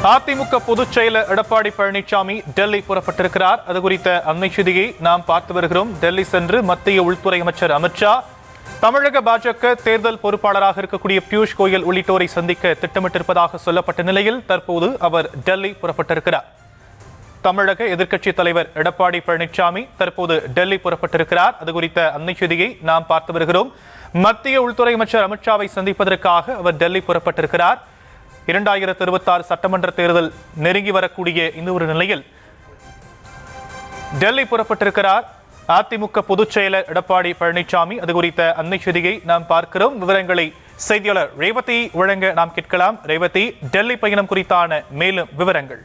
அதிமுக பொதுச் செயலர் எடப்பாடி பழனிசாமி டெல்லி புறப்பட்டிருக்கிறார். அது குறித்த அண்மை செய்தியை நாம் பார்த்து வருகிறோம். டெல்லி சென்று மத்திய உள்துறை அமைச்சர் அமித்ஷா, தமிழக பாஜக தேர்தல் பொறுப்பாளராக இருக்கக்கூடிய பியூஷ் கோயல் உள்ளிட்டோரை சந்திக்க திட்டமிட்டிருப்பதாக சொல்லப்பட்ட நிலையில் தற்போது அவர் டெல்லி புறப்பட்டிருக்கிறார். தமிழக எதிர்க்கட்சித் தலைவர் எடப்பாடி பழனிசாமி தற்போது டெல்லி புறப்பட்டிருக்கிறார். அது குறித்த அண்மை செய்தியை நாம் பார்த்து வருகிறோம். மத்திய உள்துறை அமைச்சர் அமித்ஷாவை சந்திப்பதற்காக அவர் டெல்லி புறப்பட்டிருக்கிறார். 2026 சட்டமன்ற தேர்தல் நெருங்கி வரக்கூடிய இந்த ஒரு நிலையில் டெல்லி புறப்பட்டிருக்கிறார் அதிமுக பொதுச் செயலர் எடப்பாடி பழனிசாமி. அது குறித்த அண்மை செய்தியை நாம் பார்க்கிறோம். விவரங்களை செய்தியாளர் ரேவதி வழங்க நாம் கேட்கலாம். ரேவதி, டெல்லி பயணம் குறித்தான மேலும் விவரங்கள்.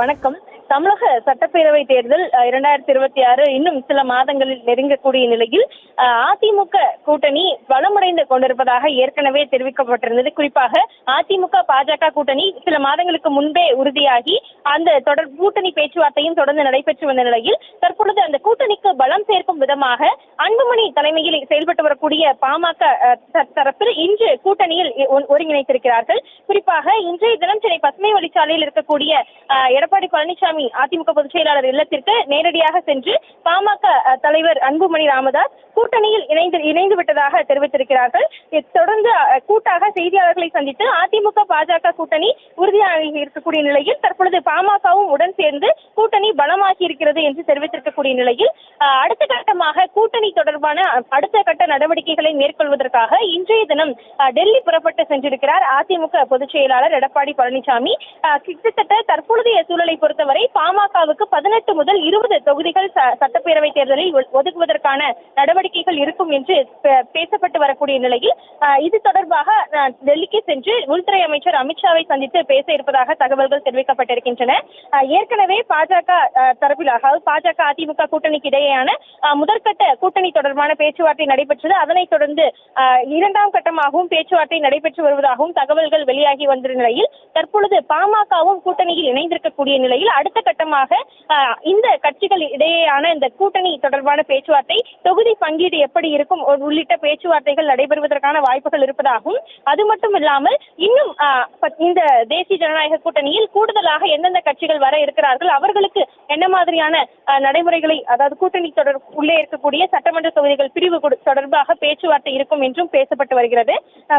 வணக்கம். தமிழக சட்டப்பேரவை தேர்தல் 2026 இன்னும் சில மாதங்களில் நெருங்கக்கூடிய நிலையில் அதிமுக கூட்டணி பலமடைந்து கொண்டிருப்பதாக ஏற்கனவே தெரிவிக்கப்பட்டிருந்தது. குறிப்பாக அதிமுக பாஜக கூட்டணி சில மாதங்களுக்கு முன்பே உறுதியாகி அந்த கூட்டணி பேச்சுவார்த்தையும் தொடர்ந்து நடைபெற்று வந்த நிலையில் தற்பொழுது அந்த கூட்டணிக்கு பலம் சேர்க்கும் விதமாக அன்புமணி தலைமையில் செயல்பட்டு வரக்கூடிய பாமக தரப்பில் இன்று கூட்டணியில் ஒருங்கிணைத்திருக்கிறார்கள். குறிப்பாக இன்றைய தினம் சென்னை பசுமை வழிச்சாலையில் இருக்கக்கூடிய எடப்பாடி பழனிசாமி அதிமுக பொதுச் செயலாளர் இல்லத்திற்கு நேரடியாக சென்று பாமக தலைவர் அன்புமணி ராமதாஸ் கூட்டணியில் இணைந்து விட்டதாக தெரிவித்திருக்கிறார்கள். தொடர்ந்து கூட்டாக செய்தியாளர்களை சந்தித்து அதிமுக பாஜக கூட்டணி உறுதியாகி இருக்கக்கூடிய நிலையில் தற்பொழுது பாமகவும் உடன் சேர்ந்து கூட்டணி பலமாகி இருக்கிறது என்று தெரிவித்திருக்கக்கூடிய நிலையில் அடுத்த கட்டமாக கூட்டணி தொடர்பான அடுத்த கட்ட நடவடிக்கைகளை மேற்கொள்வதற்காக இன்றைய தினம் டெல்லி புறப்பட்டு சென்றிருக்கிறார் அதிமுக பொதுச் செயலாளர் எடப்பாடி பழனிசாமி. கிட்டத்தட்ட தற்பொழுதைய சூழலை பொறுத்தவரை பாமகவுக்கு 18 முதல் 20 தொகுதிகள் சட்டப்பேரவை தேர்தலில் ஒதுக்குவதற்கான நடவடிக்கைகள் இருக்கும் என்று பேசப்பட்டு வரக்கூடிய நிலையில் இது தொடர்பாக டெல்லிக்கு சென்று உள்துறை அமைச்சர் அமித்ஷாவை சந்தித்து பேச இருப்பதாக தகவல்கள் தெரிவிக்கப்பட்டிருக்கின்றன. ஏற்கனவே பாஜக தரப்பில், அதாவது பாஜக அதிமுக கூட்டணிக்கு இடையேயான முதற்கட்ட கூட்டணி தொடர்பான பேச்சுவார்த்தை நடைபெற்றது. அதனைத் தொடர்ந்து இரண்டாம் கட்டமாகவும் பேச்சுவார்த்தை நடைபெற்று வருவதாகவும் தகவல்கள் வெளியாகி வந்த நிலையில் தற்பொழுது பாமகவும் கூட்டணியில் இணைந்திருக்கக்கூடிய நிலையில் அடுத்த கட்டமாக இந்த கட்சிகள் இடையேயான இந்த கூட்டணி தொடர்பான பேச்சுவார்த்தை, தொகுதி பங்கீடு எப்படி இருக்கும் உள்ளிட்ட பேச்சுவார்த்தைகள் நடைபெறுவதற்கான வாய்ப்புகள் இருப்பதாகவும், அது மட்டும் இல்லாமல் இன்னும் இந்த தேசிய ஜனநாயக கூட்டணியில் கூடுதலாக எந்தெந்த கட்சிகள் வர இருக்கிறார்கள், அவர்களுக்கு என்ன மாதிரியான நடைமுறைகளை, அதாவது கூட்டணி உள்ளே இருக்கக்கூடிய சட்டமன்ற தொகுதிகள் பிரிவு தொடர்பாக பேச்சுவார்த்தை இருக்கும் என்றும் பேசப்பட்டு வருகிறது.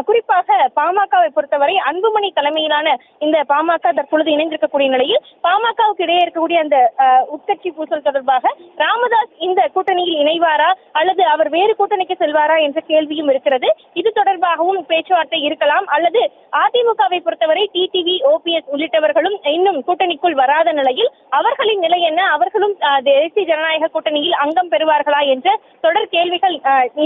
குறிப்பாக பாமகவை பொறுத்தவரை அன்புமணி தலைமையிலான இந்த பாமக தற்பொழுது இணைந்திருக்கக்கூடிய நிலையில் பாமகவுக்கு இடையே இருக்கக்கூடிய அந்த உட்கட்சி பூசல் தொடர்பாக ராமதாஸ் இந்த கூட்டணியில் இணைவாரா அல்லது அவர் வேறு கூட்டணிக்கு செல்வாரா என்ற கேள்வியும் இருக்கிறது. இது தொடர்பாகவும் பேச்சுவார்த்தை இருக்கலாம். அல்லது அதிமுகவை பொறுத்தவரை டிடிவி, ஓபிஎஸ் உள்ளிட்டவர்களும் இன்னும் கூட்டணிக்குள் வராத நிலையில் அவர்களின் நிலை என்ன, அவர்களும் தேசிய ஜனநாயக கூட்டணியில் அங்கம் பெறுவார்களா என்ற தொடர் கேள்விகள்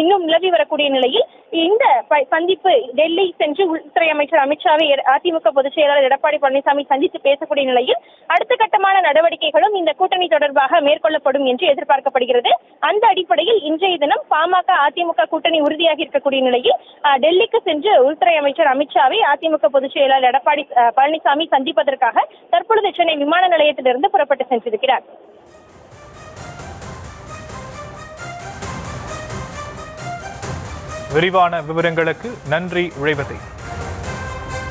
இன்னும் நிலவி வரக்கூடிய நிலையில் இந்த சந்திப்பு டெல்லி சென்று உள்துறை அமைச்சர் அமித்ஷாவை அதிமுக பொதுச் செயலாளர் எடப்பாடி பழனிசாமி சந்தித்து பேசக்கூடிய நிலையில் அடுத்த கட்டமான நடவடிக்கைகளும் இந்த கூட்டணி தொடர்பாக மேற்கொள்ளப்படும் என்று எதிர்பார்க்கப்படுகிறது. அந்த அடிப்படையில் இன்றைய தினம் பாமக அதிமுக கூட்டணி உறுதியாகி இருக்கக்கூடிய நிலையில் டெல்லிக்கு சென்று உள்துறை அமைச்சர் அமித்ஷாவை அதிமுக பொதுச் செயலாளர் எடப்பாடி பழனிசாமி சந்திப்பதற்காக தற்பொழுது சென்னை விமான நிலையத்திலிருந்து புறப்பட்டு சென்றிருக்கிறார். விரிவான விவரங்களுக்கு நன்றி ரேவதி.